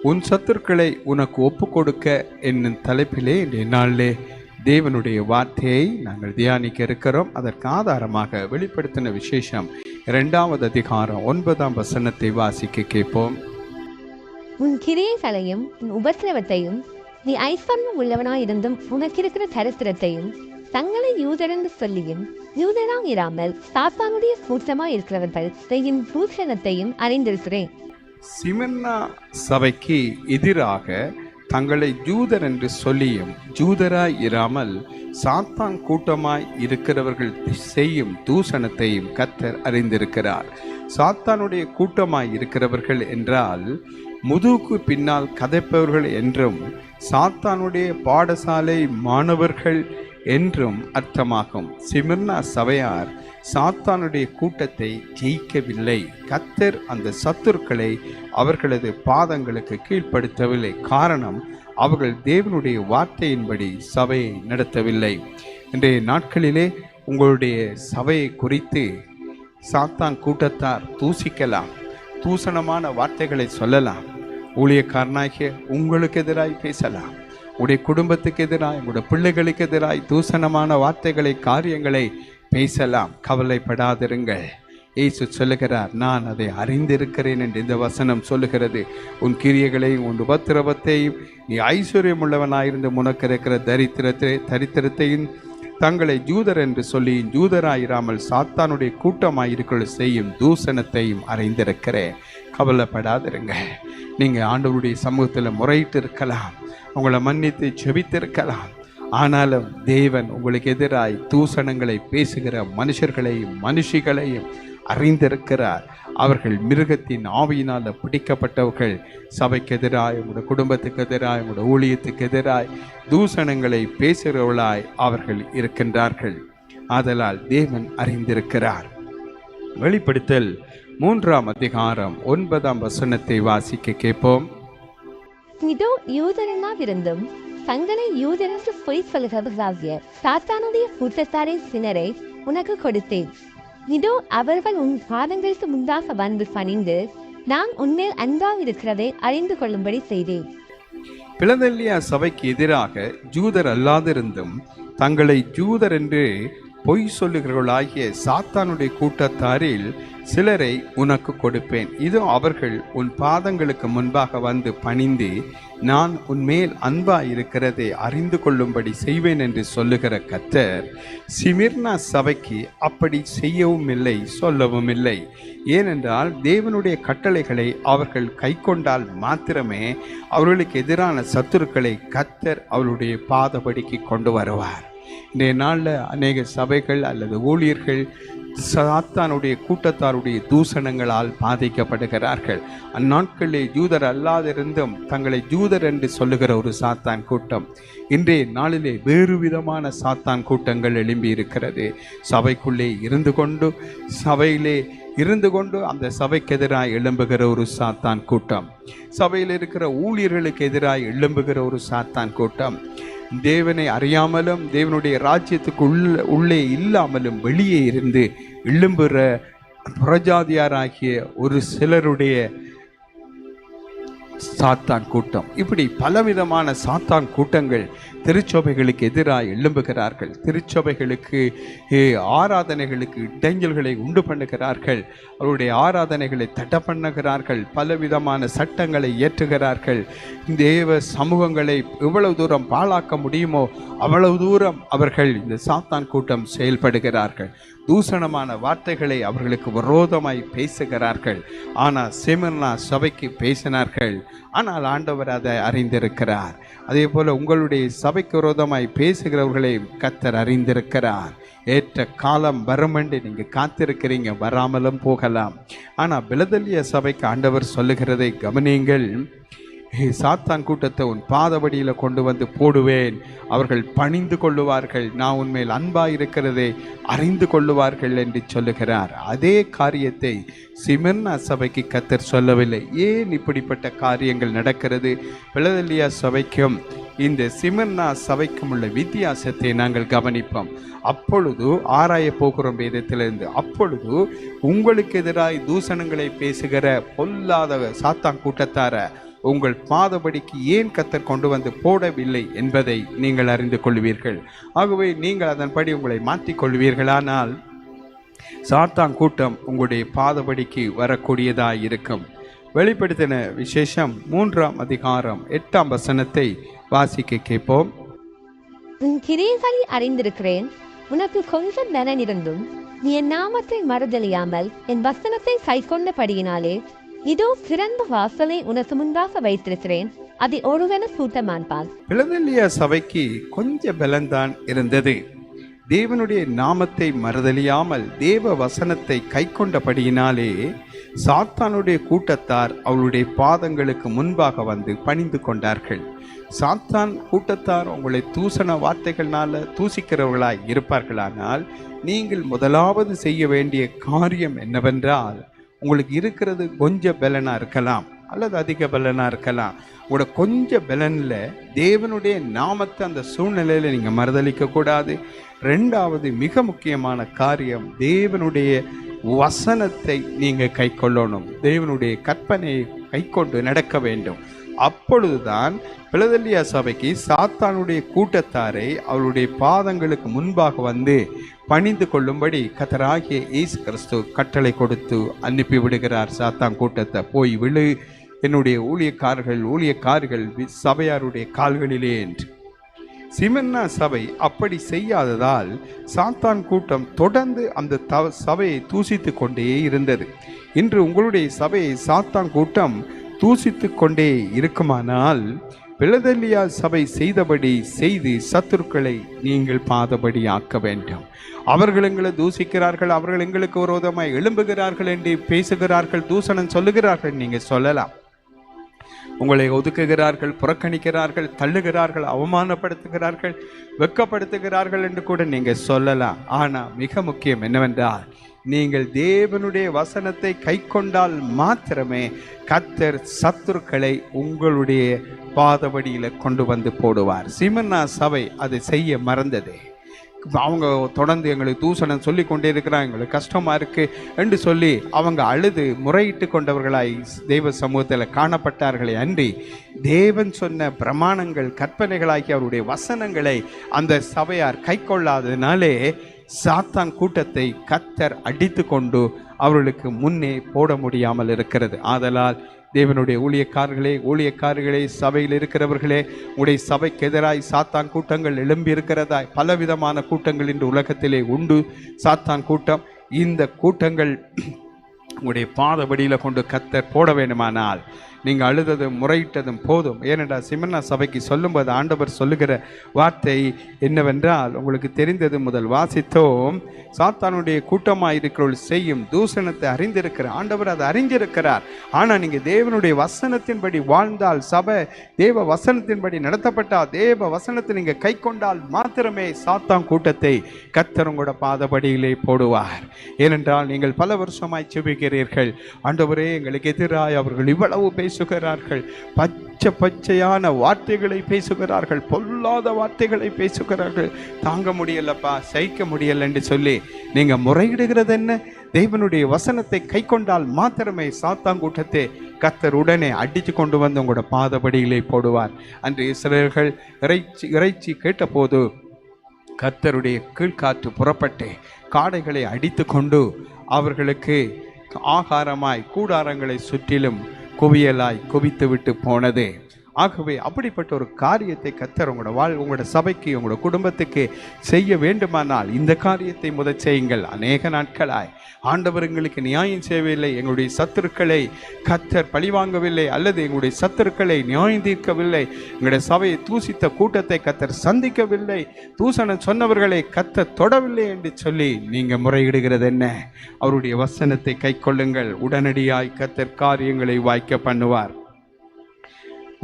உன் சத்துருக்களை உனக்கு ஒப்பு கொடுக்க என்னும் தலைப்பிலே இன்றைய நாளிலே தேவனுடைய வார்த்தையை நாங்கள் தியானிக்க இருக்கிறோம். அதற்கு ஆதாரமாக வெளிப்படுத்தின விசேஷம் 2வது அதிகாரம் 9ஆம் வசனத்தை வாசிக்க கேட்போம். உன் கிரியைகளையும் உன் உபத்திரவத்தையும் நீ ஐஸ்வர்யம் உள்ளவனாயிருந்தும் உனக்கிருக்கிற சரித்திரத்தையும் தங்களை யூதரென்று சொல்லியும் யூதராக இராமல் சாத்தானுடைய கூட்டமாய் இருக்கிறவர்கள் செய்யும் பூஷணத்தையும் அறிந்திருக்கிறேன். சிமிர்னா சபைக்கு எதிராக தங்களை ஜூதர் என்று சொல்லியும் ஜூதராய் இராமல் சாத்தான் கூட்டமாய் இருக்கிறவர்கள் செய்யும் தூஷணத்தையும் கர்த்தர் அறிந்திருக்கிறார். சாத்தானுடைய கூட்டமாய் இருக்கிறவர்கள் என்றால் முதுகுக்கு பின்னால் கதைப்பவர்கள் என்றும் சாத்தானுடைய பாடசாலை மாணவர்கள் என்றும் அர்த்தமாகும். சிமிர்னா சபையார் சாத்தானுடைய கூட்டத்தை ஜெயிக்கவில்லை. கர்த்தர் அந்த சத்துருக்களை அவர்களது பாதங்களுக்கு கீழ்ப்படுத்தவில்லை. காரணம், அவர்கள் தேவனுடைய வார்த்தையின்படி சபையை நடத்தவில்லை. இன்றைய நாட்களிலே உங்களுடைய சபையை குறித்து சாத்தான் கூட்டத்தார் தூசிக்கலாம், தூசணமான வார்த்தைகளை சொல்லலாம். ஊழியக்காரனாகிய உங்களுக்கு எதிராய் பேசலாம், உடைய குடும்பத்துக்கு எதிராய், உங்களுடைய பிள்ளைகளுக்கு எதிராய் தூசணமான வார்த்தைகளை, காரியங்களை பேசலாம். கவலைப்படாதிருங்கள். இயேசு சொல்லுகிறார், நான் அதை அறிந்திருக்கிறேன் என்று இந்த வசனம் சொல்லுகிறது. உன் கிரியைகளையும் உன் உபத்திரவத்தையும் நீ ஐஸ்வர்யம் உள்ளவனாயிருந்து உனக்கு இருக்கிற தரித்திரத்தையும் தங்களை ஜூதர் என்று சொல்லி ஜூதராயிராமல் சாத்தானுடைய கூட்டமாயிருக்கள் செய்யும் தூசணத்தையும் அறிந்திருக்கிறேன். கவலைப்படாதிருங்க. நீங்கள் ஆண்டவருடைய சமூகத்தில் முறையிட்டு இருக்கலாம், உங்களை மன்னித்து ஜெபித்திருக்கலாம். ஆனாலும் தேவன் உங்களுக்கு எதிராய் தூசணங்களை பேசுகிற மனுஷர்களையும் மனுஷிகளையும் அறிந்திருக்கிறார். அவர்கள் மிருகத்தின் ஆவியினால் பிடிக்கப்பட்டவர்கள். சபைக்கு எதிராய், உங்களுடைய குடும்பத்துக்கு எதிராய், உங்களுடைய ஊழியத்துக்கு எதிராய் தூசணங்களை பேசுகிறவர்களாய் அவர்கள் இருக்கின்றார்கள். ஆதலால் தேவன் அறிந்திருக்கிறார். வெளிப்படுத்தல் 3ஆம் அதிகாரம் 9ஆம் வசனத்தை வாசிக்க கேட்போம். இதோ யூதரெல்லாவிருந்தும் தங்களை யூதரென்று பொய் சொல்கிறவர்களாகிய சாத்தானுடைய கூட்டத்தாரின் சிலரை உனக்கு கொடுத்தேன். இதோ அவர்கள் உன் பாதங்களுக்கு முன்பாக வந்து பணிந்து நான் உன்மேல் அன்பாக இருக்கிறதை அறிந்து கொள்ளும்படி செய்தேன். பிலதெல்பியா சபைக்கு எதிராக ஜூதர் அல்லாதிருந்தும் தங்களை ஜூதர் என்று பொய் சொல்லுகிறவர்களாகிய சாத்தானுடைய கூட்டத்தாரில் சிலரை உனக்கு கொடுப்பேன். இதோ அவர்கள் உன் பாதங்களுக்கு முன்பாக வந்து பணிந்து நான் உன்மேல் அன்பா இருக்கிறதை அறிந்து கொள்ளும்படி செய்வேன் என்று சொல்லுகிற கர்த்தர் சிமிர்னா சபைக்கு அப்படி செய்யவும் இல்லை, சொல்லவும் இல்லை. ஏனென்றால் தேவனுடைய கட்டளைகளை அவர்கள் கைக்கொண்டால் மாத்திரமே அவர்களுக்கு எதிரான சத்துருக்களை கர்த்தர் அவருடைய பாதபடிக்கு கொண்டு வருவார். இன்றைய நாளில் அநேக சபைகள் அல்லது ஊழியர்கள் சாத்தானுடைய கூட்டத்தாருடைய தூஷணங்களால் பாதிக்கப்படுகிறார்கள். அந்நாட்களில் ஜூதர் அல்லாதிருந்தும் தங்களை ஜூதர் என்று சொல்லுகிற ஒரு சாத்தான் கூட்டம் இன்றைய நாளிலே வேறு விதமான சாத்தான் கூட்டங்கள் எழும்பி இருக்கிறது. சபைக்குள்ளே இருந்து கொண்டு அந்த சபைக்கு எதிராக எழும்புகிற ஒரு சாத்தான் கூட்டம், சபையில் இருக்கிற ஊழியர்களுக்கு எதிராக எழும்புகிற ஒரு சாத்தான் கூட்டம், தேவனை அறியாமலும் தேவனுடைய ராஜ்யத்துக்கு உள்ளே இல்லாமலும் வெளியே இருந்து எழும்புகிற புறஜாதியாராகிய ஒரு சிலருடைய சாத்தான் கூட்டம். இப்படி பலவிதமான சாத்தான் கூட்டங்கள் திருச்சபைகளுக்கு எதிராக எழும்புகிறார்கள். திருச்சபைகளுக்கு ஆராதனைகளுக்கு இடைஞ்சல்களை உண்டு பண்ணுகிறார்கள். அவருடைய ஆராதனைகளை தடை பண்ணுகிறார்கள். பலவிதமான சட்டங்களை இயற்றுகிறார்கள். தேவ சமூகங்களை எவ்வளவு தூரம் பாழாக்க முடியுமோ அவ்வளவு தூரம் அவர்கள் இந்த சாத்தான் கூட்டம் செயல்படுகிறார்கள். தூஷணமான வார்த்தைகளை அவர்களுக்கு விரோதமாய் பேசுகிறார்கள். ஆனால் சிமிர்னா சபைக்கு பேசினார்கள். ஆனால் ஆண்டவர் அதை அறிந்திருக்கிறார். அதே போல உங்களுடைய சபைக்கு விரோதமாய் பேசுகிறவர்களை கர்த்தர் அறிந்திருக்கிறார். ஏற்ற காலம் வரும் என்று நீங்கள் காத்திருக்கிறீங்க, வராமலும் போகலாம். ஆனால் பிலதெல்பியா சபைக்கு ஆண்டவர் சொல்லுகிறதை கவனியுங்கள். சாத்தான் கூட்டத்தை உன் பாதபடியில் கொண்டு வந்து போடுவேன், அவர்கள் பணிந்து கொள்ளுவார்கள், நான் உண்மையில் அன்பாயிருக்கிறதை அறிந்து கொள்ளுவார்கள் என்று சொல்லுகிறார். அதே காரியத்தை சிமிர்னா சபைக்கு கர்த்தர் சொல்லவில்லை. ஏன் இப்படிப்பட்ட காரியங்கள் நடக்கிறது? பிலதெல்பியா சபைக்கும் இந்த சிமிர்னா சபைக்கும் உள்ள வித்தியாசத்தை நாங்கள் கவனிப்போம். அப்பொழுது ஆராய போகிறோம் வேதத்திலிருந்து. அப்பொழுது உங்களுக்கு எதிராய் தூஷணங்களை பேசுகிற பொல்லாத சாத்தான் கூட்டத்தார உங்கள் பாதபடிக்கு ஏன் கர்த்தர் கொண்டு வந்து போடவில்லை என்பதை நீங்கள் அறிந்து கொள்வீர்கள். ஆகவே நீங்கள் அதன்படி உங்களை மாற்றிக்கொள்வீர்களானால் சாத்தான் கூட்டம் உங்களுடைய பாதபடிக்கு வரக்கூடியதாய் இருக்கும். வெளிப்படுத்தின விசேஷம் 3ஆம் அதிகாரம் 8ஆம் வசனத்தை வாசிக்க கேட்போம். உன் கிரியைகளை அறிந்திருக்கிறேன். உனக்கு கொஞ்சம் பலன் இருந்தும் நீ என் நாமத்தை மறுதலியாமல் என் வசனத்தை கை கொண்டபடியினாலே இதோ சிறந்த வாசலை உனக்கு முன்பாக வைத்திருக்கிறேன், அதை ஒருவன சூட்டமான்பான். பிலதெல்பியா சபைக்கு கொஞ்சம் பலன்தான் இருந்தது. தேவனுடைய நாமத்தை மறுதலியாமல் தேவ வசனத்தை கை கொண்டபடியினாலே சாத்தானுடைய கூட்டத்தார் அவளுடைய பாதங்களுக்கு முன்பாக வந்து பணிந்து கொண்டார்கள். சாத்தான் கூட்டத்தார் உங்களை தூசண வார்த்தைகளால் தூசிக்கிறவர்களாய் இருப்பார்களானால் நீங்கள் முதலாவது செய்ய வேண்டிய காரியம் என்னவென்றால், உங்களுக்கு இருக்கிறது கொஞ்சம் பலனாக இருக்கலாம் அல்லது அதிக பலனாக இருக்கலாம். உங்களோட கொஞ்சம் பலனில் தேவனுடைய நாமத்தை அந்த சூழ்நிலையில் நீங்கள் மறுதளிக்கக்கூடாது. ரெண்டாவது மிக முக்கியமான காரியம், தேவனுடைய வசனத்தை நீங்கள் கை கொள்ளணும். தேவனுடைய கற்பனையை கை கொண்டு நடக்க வேண்டும். அப்பொழுதுதான் பிலதெல்பியா சபைக்கு சாத்தானுடைய கூட்டத்தாரை அவருடைய பாதங்களுக்கு முன்பாக வந்து பணிந்து கொள்ளும்படி கர்த்தராகிய இயேசு கிறிஸ்து கட்டளை கொடுத்து அனுப்பி விடுகிறார். சாத்தான் கூட்டத்தை போய் விழு, என்னுடைய ஊழியக்காரர்கள் சபையாருடைய கால்களிலே என்று. சிமென்னா சபை அப்படி செய்யாததால் சாத்தான் கூட்டம் தொடர்ந்து அந்த சபையை தூசித்து கொண்டே இருந்தது. இன்று உங்களுடைய சபையை சாத்தான் கூட்டம் தூசித்து கொண்டே இருக்குமானால் பிலதெல்பியா சபை செய்தபடி செய்து சத்துருக்களை நீங்கள் பாதபடி ஆக்க வேண்டும். அவர்கள் எங்களை தூசிக்கிறார்கள், அவர்கள் எங்களுக்கு விரோதமாய் எழும்புகிறார்கள் என்று பேசுகிறார்கள், தூசணம் சொல்லுகிறார்கள். நீங்கள் சொல்லலாம், உங்களை ஒதுக்குகிறார்கள், புறக்கணிக்கிறார்கள், தள்ளுகிறார்கள், அவமானப்படுத்துகிறார்கள், வெட்கப்படுத்துகிறார்கள் என்று கூட நீங்கள் சொல்லலாம். ஆனால் மிக முக்கியம் என்னவென்றால், நீங்கள் தேவனுடைய வசனத்தை கை கொண்டால் மாத்திரமே கர்த்தர் சத்துருக்களை உங்களுடைய பாதபடியில் கொண்டு வந்து போடுவார். சிமென்னா சபை அதை செய்ய மறந்தது. அவங்க தொடர்ந்து எங்களுக்கு தூசணம் சொல்லி கொண்டே இருக்கிறாங்க, எங்களுக்கு கஷ்டமாக இருக்குது என்று சொல்லி அவங்க அழுது முறையிட்டு கொண்டவர்களாய் தெய்வ சமூகத்தில் காணப்பட்டார்களே அன்றி தேவன் சொன்ன பிரமாணங்கள் கற்பனைகளாகி அவருடைய வசனங்களை அந்த சபையார் கை கொள்ளாததினாலே சாத்தான் கூட்டத்தை கர்த்தர் அடித்து கொண்டு அவர்களுக்கு முன்னே போட முடியாமல் இருக்கிறது. ஆதலால் தேவனுடைய ஊழியக்காரர்களே சபையில் இருக்கிறவர்களே, உடைய சபைக்கு எதிராய் சாத்தான் கூட்டங்கள் எழும்பி இருக்கிறதாய் பலவிதமான கூட்டங்கள் இன்று உலகத்திலே உண்டு. சாத்தான் கூட்டம், இந்த கூட்டங்கள் உங்களுடைய பாதபடியில் கொண்டு கர்த்தர் போட வேண்டுமானால் நீங்கள் அழுததும் முறையிட்டதும் போதும். ஏனென்றால் சிமென்னா சபைக்கு சொல்லும்போது ஆண்டவர் சொல்லுகிற வார்த்தை என்னவென்றால், உங்களுக்கு தெரிந்தது முதல் வாசித்தோம், சாத்தானுடைய கூட்டமாக இருக்கிறவர்கள் செய்யும் தூசணத்தை அறிந்திருக்கிற ஆண்டவர் அதை அறிந்திருக்கிறார். ஆனால் நீங்கள் தேவனுடைய வசனத்தின்படி வாழ்ந்தால், சபை தேவ வசனத்தின்படி நடத்தப்பட்டால், தேவ வசனத்தை நீங்கள் கை கொண்டால் மாத்திரமே சாத்தான் கூட்டத்தை கர்த்தர் உங்களோட பாதபடியிலே போடுவார். ஏனென்றால் நீங்கள் பல வருஷமாய் செபிக்கிறீர்கள், ஆண்டவரே எங்களுக்கு எதிராய் அவர்கள் இவ்வளவு பேசுகிறார்கள், பச்சையான வார்த்தைகளை பேசுகிறார்கள், பொல்லாத வார்த்தைகளை பேசுகிறார்கள், தாங்க முடியலப்பா, சகிக்க முடியல என்று சொல்லி நீங்க முறையிடுகிறது என்ன? தேவனுடைய வசனத்தை கை கொண்டால் மாத்திரமே சாத்தான் கூட்டத்தை கர்த்தர் உடனே அடித்து கொண்டு வந்து உங்களோட பாதபடியிலே போடுவார். அன்று இஸ்ரவேலர்கள் இறைச்சி கேட்டபோது கர்த்தருடைய கீழ்காற்று புறப்பட்டு காடைகளை அடித்து கொண்டு அவர்களுக்கு ஆகாரமாய் கூடாரங்களை சுற்றிலும் குவியலாய் குவித்து விட்டு போனது. ஆகவே அப்படிப்பட்ட ஒரு காரியத்தை கர்த்தர் உங்களோட சபைக்கு, உங்களோட குடும்பத்துக்கு செய்ய வேண்டுமானால் இந்த காரியத்தை முதல் செய்யுங்கள். அநேக நாட்களாய் ஆண்டவர் எங்களுக்கு நியாயம் செய்யவில்லை, எங்களுடைய சத்துருக்களை கர்த்தர் பழிவாங்கவில்லை, அல்லது எங்களுடைய சத்துருக்களை நியாயம் தீர்க்கவில்லை, எங்களுடைய சபையை தூசித்த கூட்டத்தை கர்த்தர் சந்திக்கவில்லை, தூசணம் சொன்னவர்களை கர்த்தர் தொடவில்லை என்று சொல்லி நீங்க முறையிடுகிறது என்ன? அவருடைய வசனத்தை கை கொள்ளுங்கள், உடனடியாய் கர்த்தர் காரியங்களை வாய்க்க பண்ணுவார்.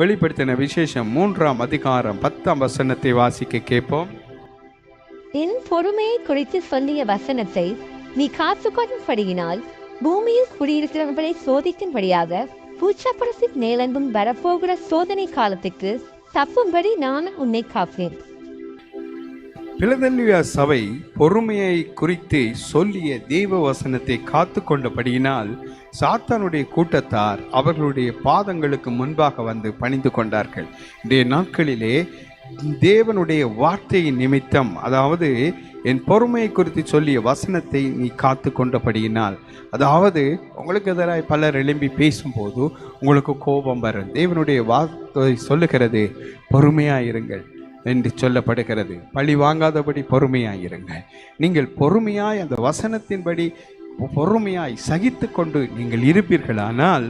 வெளிப்படுத்தின விசேஷம் 3ஆம் அதிகாரம் 10ஆம் வசனத்தை வாசிக்க கேட்போம். என் பொறுமையை குறித்து சொல்லிய வசனத்தை நீ காத்துக்கொள்ளும்படியினால் பூமியில் குடியிருக்கிறவர்களை சோதிக்கும்படியாக பூச்சப்பரசின் மேலெங்கும் வரப்போகிற சோதனை காலத்துக்கு தப்பும்படி நான் உன்னை காப்பேன். பிலதெல்பியா சபை பொறுமையை குறித்து சொல்லிய தேவ வசனத்தை காத்து கொண்டபடியினால் சாத்தானுடைய கூட்டத்தார் அவர்களுடைய பாதங்களுக்கு முன்பாக வந்து பணிந்து கொண்டார்கள். இன்றைய நாட்களிலே தேவனுடைய வார்த்தையின் நிமித்தம், அதாவது என் பொறுமையை குறித்து சொல்லிய வசனத்தை நீ காத்து கொண்டபடியினால், அதாவது உங்களுக்கு எதிராக பலர் எழும்பி பேசும்போது உங்களுக்கு கோபம் வரும். தேவனுடைய வார்த்தை சொல்லுகிறது பொறுமையாயிருங்கள் என்று சொல்லப்படுகிறது. பழி வாங்காதபடி பொறுமையாயிருங்கள். நீங்கள் பொறுமையாய் அந்த வசனத்தின்படி பொறுமையாய் சகித்து கொண்டு நீங்கள் இருப்பீர்களானால்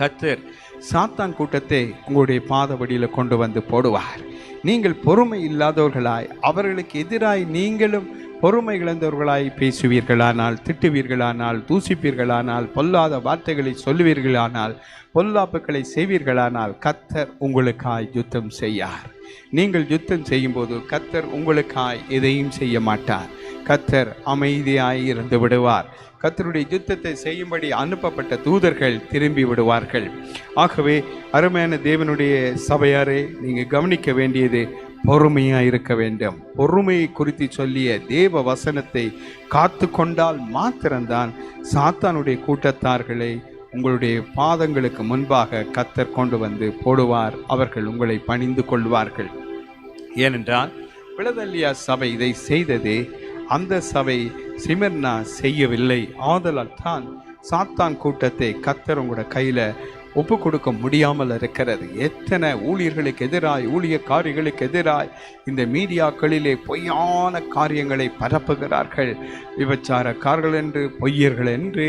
கர்த்தர் சாத்தான் கூட்டத்தை உங்களுடைய பாதபடியில் கொண்டு வந்து போடுவார். நீங்கள் பொறுமை இல்லாதவர்களாய் அவர்களுக்கு எதிராய் நீங்களும் பொறுமை இழந்தவர்களாய் பேசுவீர்களானால், திட்டுவீர்களானால், தூசிப்பீர்களானால், பொல்லாத வார்த்தைகளை சொல்லுவீர்களானால், பொல்லாப்புகளை செய்வீர்களானால் கர்த்தர் உங்களுக்காய் யுத்தம் செய்யார். நீங்கள் யுத்தம் செய்யும்போது கர்த்தர் உங்களுக்காய் எதையும் செய்ய மாட்டார். கர்த்தர் அமைதியாய் இருந்து விடுவார். கர்த்தருடைய யுத்தத்தை செய்யும்படி அனுப்பப்பட்ட தூதர்கள் திரும்பி விடுவார்கள். ஆகவே அருமையான தேவனுடைய சபையாரே, நீங்கள் கவனிக்க வேண்டியது பொறுமையாக இருக்க வேண்டும். பொறுமையை குறித்து சொல்லிய தேவ வசனத்தை காத்து கொண்டால் மாத்திரம்தான் சாத்தானுடைய கூட்டத்தார்களை உங்களுடைய பாதங்களுக்கு முன்பாக கர்த்தர் கொண்டு வந்து போடுவார். அவர்கள் உங்களை பணிந்து கொள்வார்கள். ஏனென்றால் பிலதெல்பியா சபை இதை செய்ததே, அந்த சபை சிமெர்னா செய்யவில்லை. ஆதலால் தான் சாத்தான் கூட்டத்தை கர்த்தர் உங்களோட கையில் ஒப்பு கொடுக்க முடியாமல் இருக்கிறது. எத்தனை ஊழியர்களுக்கு எதிராய், ஊழியக்காரிகளுக்கு எதிராய் இந்த மீடியாக்களிலே பொய்யான காரியங்களை பரப்புகிறார்கள். விபச்சாரக்காரர்கள் என்று, பொய்யர்கள் என்று,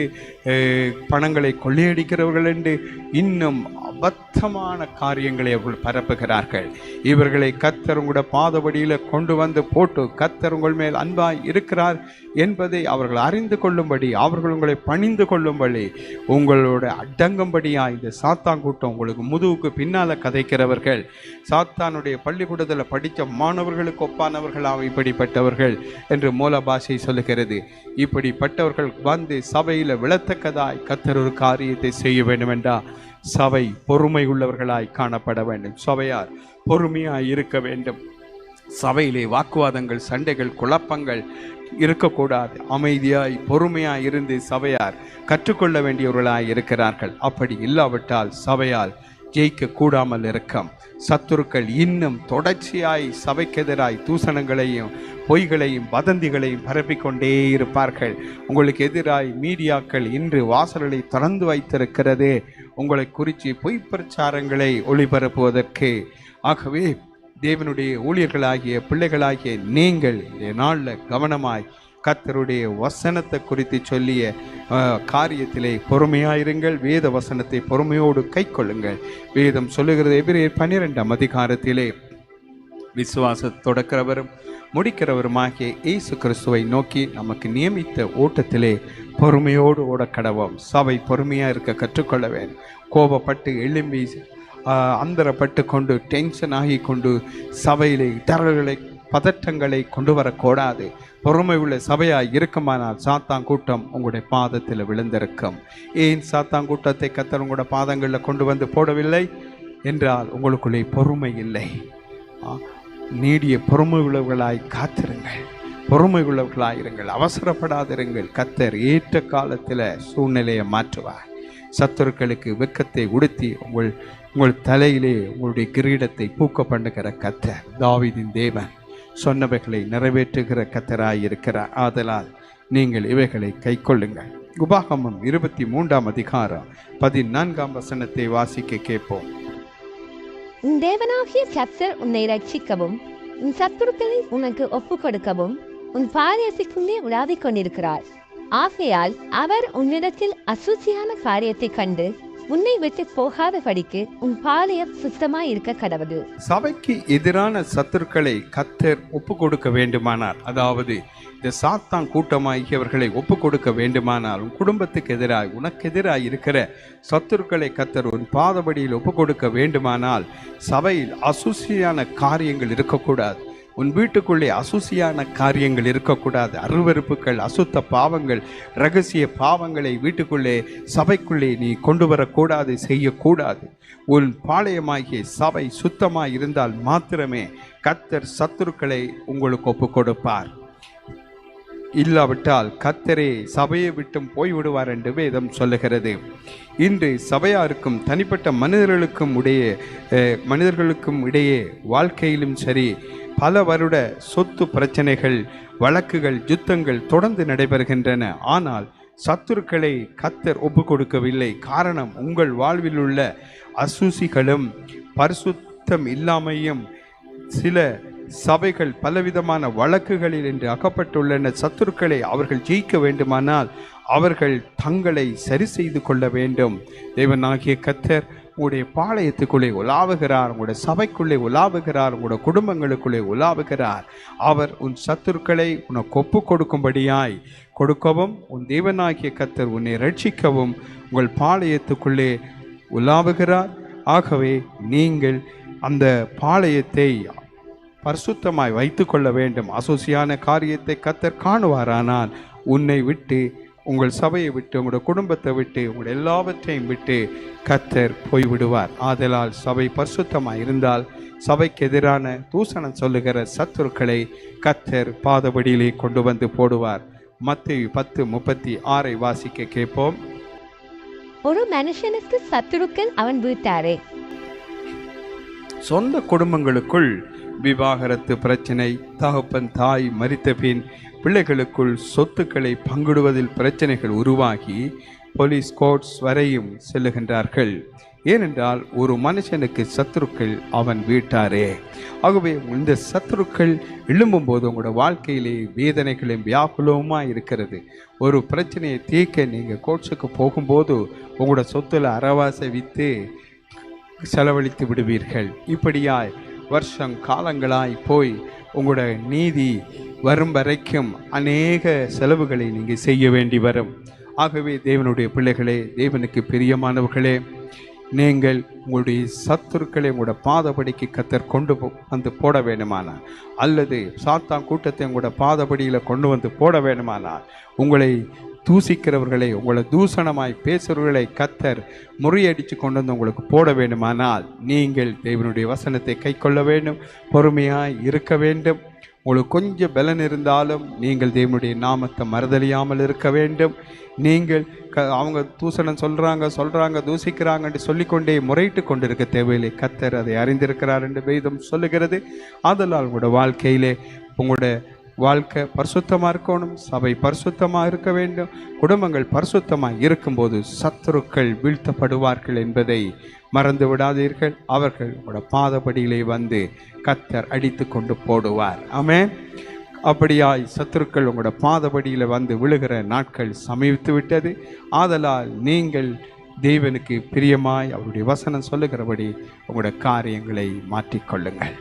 பணங்களை கொள்ளையடிக்கிறவர்கள் என்று, இன்னும் அபத்தமான காரியங்களை அவர்கள் பரப்புகிறார்கள். இவர்களை கர்த்தர் உங்களோட பாதபடியில் கொண்டு வந்து போட்டு கர்த்தர் உங்கள் மேல் அன்பாய் இருக்கிறார் என்பதை அவர்கள் அறிந்து கொள்ளும்படி, அவர்கள் உங்களை பணிந்து கொள்ளும்படி, உங்களோட அடங்கும்படியாக இந்த சாத்தான் கூட்டம் உங்களுக்கு முதுகுக்கு பின்னால் கதைக்கிறவர்கள், சாத்தானுடைய பள்ளிக்கூடத்தில் படித்த மாணவர்களுக்கு ஒப்பானவர்களாக இப்படிப்பட்டவர்கள் என்று மூல பாஷை சொல்லுகிறது. இப்படிப்பட்டவர்கள் வந்து சபையில் விழத்தக்கதாய் கர்த்தர் ஒரு காரியத்தை செய்ய வேண்டும் என்றால் சபை பொறுமை உள்ளவர்களாய் காணப்பட வேண்டும். சபையார் பொறுமையாய் இருக்க வேண்டும். சபையிலே வாக்குவாதங்கள், சண்டைகள், குழப்பங்கள் இருக்கக்கூடாது. அமைதியாய் பொறுமையாய் இருந்து சபையார் கற்றுக்கொள்ள வேண்டியவர்களாய் இருக்கிறார்கள். அப்படி இல்லாவிட்டால் சபையால் ஜெயிக்க கூடாமல் இருக்கும். சத்துருக்கள் இன்னும் தொடர்ச்சியாய் சபைக்கெதிராய் தூசணங்களையும் பொய்களையும் வதந்திகளையும் பரப்பிக்கொண்டே இருப்பார்கள். உங்களுக்கு எதிராய் மீடியாக்கள் இன்று வாசல்களை திறந்து வைத்திருக்கிறது உங்களை குறித்து பொய் பிரச்சாரங்களை ஒளிபரப்புவதற்கு. ஆகவே தேவனுடைய ஊழியர்களாகிய பிள்ளைகளாகிய நீங்கள் இந்த நாளில் கவனமாய் கர்த்தருடைய வசனத்தை குறித்து சொல்லிய காரியத்திலே பொறுமையாயிருங்கள். வேத வசனத்தை பொறுமையோடு கை கொள்ளுங்கள். வேதம் சொல்லுகிறது எபிரேயர் 12ஆம் அதிகாரத்திலே விசுவாச தொடக்கிறவரும் முடிக்கிறவருமாகிய இயேசு கிறிஸ்துவை நோக்கி நமக்கு நியமித்த ஓட்டத்திலே பொறுமையோடு ஓடக்கடவோம். சபை பொறுமையாக இருக்க கற்றுக்கொள்ள வேண்டும். கோபப்பட்டு எழும்பி அந்தரப்பட்டு கொண்டு டென்ஷன் ஆகி கொண்டு சபையிலே இடர்களை, பதற்றங்களை கொண்டு வரக்கூடாது. பொறுமை உள்ள சபையாய் இருக்குமானால் சாத்தான் கூட்டம் உங்களுடைய பாதத்தில் விழுந்திருக்கும். ஏன் சாத்தான் கூட்டத்தை கர்த்தர் உங்களோட பாதங்களில் கொண்டு வந்து போடவில்லை என்றால் உங்களுக்குள்ளே பொறுமை இல்லை. நீடிய பொறுமை உள்ளவர்களாய் காத்திருங்கள், பொறுமை உள்ளவர்களாயிருங்கள், அவசரப்படாதிருங்கள். கர்த்தர் ஏற்ற காலத்தில் சூழ்நிலையை மாற்றுவார். சத்துருக்களுக்கு வெட்கத்தை உடுத்தி உங்கள் தலையிலே உங்களுடைய கிரீடத்தை பூக்க பண்ணுகிற கர்த்தர், தாவீதின் தேவன் சொன்னவைகளை நிறைவேற்றுகிற கர்த்தராயிருக்கிறார். ஆதலால் நீங்கள் இவைகளை கை கொள்ளுங்கள். உபாகமம் 23ஆம் அதிகாரம் 14ஆம் வசனத்தை வாசிக்க கேட்போம். உன் தேவனாகிய கர்த்தர் உன்னை ரட்சிக்கவும் உன் சத்துருக்களை உனக்கு ஒப்பு கொடுக்கவும் உன் பாளையத்துக்குள்ளே உலாவிக் கொண்டிருக்கிறார். ஆகையால் அவர் உன்னிடத்தில் அசூசியான காரியத்தை கண்டு உன்னை விட்டு போகாதபடிக்கு உன் பாளையம் சுத்தமாய் இருக்க கடவுது. சபைக்கு எதிரான சத்துருக்களை கர்த்தர் ஒப்பு கொடுக்க வேண்டுமானால், அதாவது இந்த சாத்தான் கூட்டமாகியவர்களை ஒப்பு கொடுக்க வேண்டுமானால், உன் குடும்பத்துக்கு எதிராக உனக்கு எதிராக இருக்கிற சத்துருக்களை கர்த்தர் உன் பாதபடியில் ஒப்பு கொடுக்க வேண்டுமானால் சபையில் அசூசியான காரியங்கள் இருக்கக்கூடாது. உன் வீட்டுக்குள்ளே அசூசியான காரியங்கள் இருக்கக்கூடாது. அருவருப்புகள், அசுத்த பாவங்கள், இரகசிய பாவங்களை வீட்டுக்குள்ளே சபைக்குள்ளே நீ கொண்டு வரக்கூடாது, செய்யக்கூடாது. உன் பாளையமாகிய சபை சுத்தமாய் இருந்தால் மாத்திரமே கர்த்தர் சத்துருக்களை உங்களுக்கு ஒப்பு கொடுப்பார். இல்லாவிட்டால் கர்த்தரே சபையை விட்டும் போய்விடுவார் என்று வேதம் சொல்லுகிறது. இன்று சபையாருக்கும் தனிப்பட்ட மனிதர்களுக்கும் இடையே வாழ்க்கையிலும் சரி பல வருட சொத்து பிரச்சனைகள், வழக்குகள், யுத்தங்கள் தொடர்ந்து நடைபெறுகின்றன. ஆனால் சத்துருக்களை கர்த்தர் ஒப்பு கொடுக்கவில்லை. காரணம், உங்கள் வாழ்வில் உள்ள அசூசிகளும் பரிசுத்தம் இல்லாமையும் சில சபைகள் பலவிதமான வழக்குகளில் என்று அகப்பட்டுள்ளன. சத்துருக்களை அவர்கள் ஜெயிக்க வேண்டுமானால் அவர்கள் தங்களை சரி செய்து கொள்ள வேண்டும். தேவனாகிய கர்த்தர் உங்களுடைய பாளையத்துக்குள்ளே உலாவுகிறார், உங்களுடைய சபைக்குள்ளே உலாவுகிறார், உங்களுடைய குடும்பங்களுக்குள்ளே உலாவுகிறார். அவர் உன் சத்துருக்களை உனக்கு ஒப்பு கொடுக்கும்படியாய் கொடுக்கவும், உன் தேவனாகிய கர்த்தர் உன்னை ரட்சிக்கவும் உங்கள் பாளையத்துக்குள்ளே உலாவுகிறார். ஆகவே நீங்கள் அந்த பாளையத்தை பரிசுத்தமாய் வைத்து கொள்ள வேண்டும். அசூசியான காரியத்தை கர்த்தர் காணுவாரானால் உன்னை விட்டு, உங்கள் சபையை விட்டு, உங்களுடைய குடும்பத்தை விட்டு, உங்களுடைய எல்லாவற்றையும் விட்டு கர்த்தர் போய்விடுவார். ஆதலால் சபை பரிசுத்தமாய் இருந்தால் சபைக்கு எதிரான தூசணம் சொல்லுகிற சத்துருக்களை கர்த்தர் பாதபடியிலே கொண்டு வந்து போடுவார். மத்தேயு 10:36 வாசிக்க கேட்போம். ஒரு மனுஷனுக்கு சத்துருக்கள் அவன் வீட்டாரே. சொந்த குடும்பங்களுக்குள் விவாகரத்து பிரச்சனை, தகப்பன் தாய் மரித்த பின் பிள்ளைகளுக்குள் சொத்துக்களை பங்கிடுவதில் பிரச்சனைகள் உருவாகி போலீஸ் கோர்ட்ஸ் வரையும் செல்லுகின்றார்கள். ஏனென்றால் ஒரு மனுஷனுக்கு சத்துருக்கள் அவன் வீட்டாரே. ஆகவே இந்த சத்துருக்கள் எழும்பும்போது உங்களோட வாழ்க்கையிலே வேதனைகளும் வியாகுலவுமாக இருக்கிறது. ஒரு பிரச்சனையை தீர்க்க நீங்கள் கோர்ட்ஸுக்கு போகும்போது உங்களோட சொத்துல அறவாசை விற்று செலவழித்து விடுவீர்கள். இப்படியாய் வருஷம் காலங்களாய் போய் உங்களோட நீதி வரும் வரைக்கும் அநேக செலவுகளை நீங்கள் செய்ய வேண்டி வரும். ஆகவே தேவனுடைய பிள்ளைகளே, தேவனுக்கு பிரியமானவர்களே, நீங்கள் உங்களுடைய சத்துருக்களை உங்களோட பாதபடிக்கு கர்த்தர் கொண்டு வந்து போட வேண்டுமானால், அல்லது சாத்தான் கூட்டத்தை உங்களோட பாதபடியில் கொண்டு வந்து போட வேண்டுமானால், உங்களை தூசிக்கிறவர்களை, உங்களை தூசணமாய் பேசுகிறவர்களை கர்த்தர் முறியடித்து கொண்டு வந்து உங்களுக்கு போட வேண்டுமானால், நீங்கள் தேவனுடைய வசனத்தை கை கொள்ள வேண்டும், பொறுமையாய் இருக்க வேண்டும். உங்களுக்கு கொஞ்சம் பலன் இருந்தாலும் நீங்கள் தேவனுடைய நாமத்தை மறுதலியாமல் இருக்க வேண்டும். நீங்கள் அவங்க தூசணம் சொல்கிறாங்க தூசிக்கிறாங்கன்னு சொல்லிக்கொண்டே முறையிட்டு கொண்டிருக்க தேவையில்லை. கர்த்தர் அதை அறிந்திருக்கிறார் என்று வேதம் சொல்லுகிறது. ஆதலால் உங்களோட வாழ்க்கையிலே உங்களோட வாழ்க்கை பரிசுத்தமாக இருக்கணும், சபை பரிசுத்தமாக இருக்க வேண்டும், குடும்பங்கள் பரிசுத்தமாக இருக்கும்போது சத்துருக்கள் வீழ்த்தப்படுவார்கள் என்பதை மறந்து விடாதீர்கள். அவர்கள் உங்களோட பாதபடியிலே வந்து கர்த்தர் அடித்து கொண்டு போடுவார். ஆமென். அப்படியாய் சத்துருக்கள் உங்களோட பாதபடியில் வந்து விழுகிற நாட்கள் சமீபித்து விட்டது. ஆதலால் நீங்கள் தேவனுக்கு பிரியமாய் அவருடைய வசனம் சொல்லுகிறபடி உங்களோட காரியங்களை மாற்றிக்கொள்ளுங்கள்.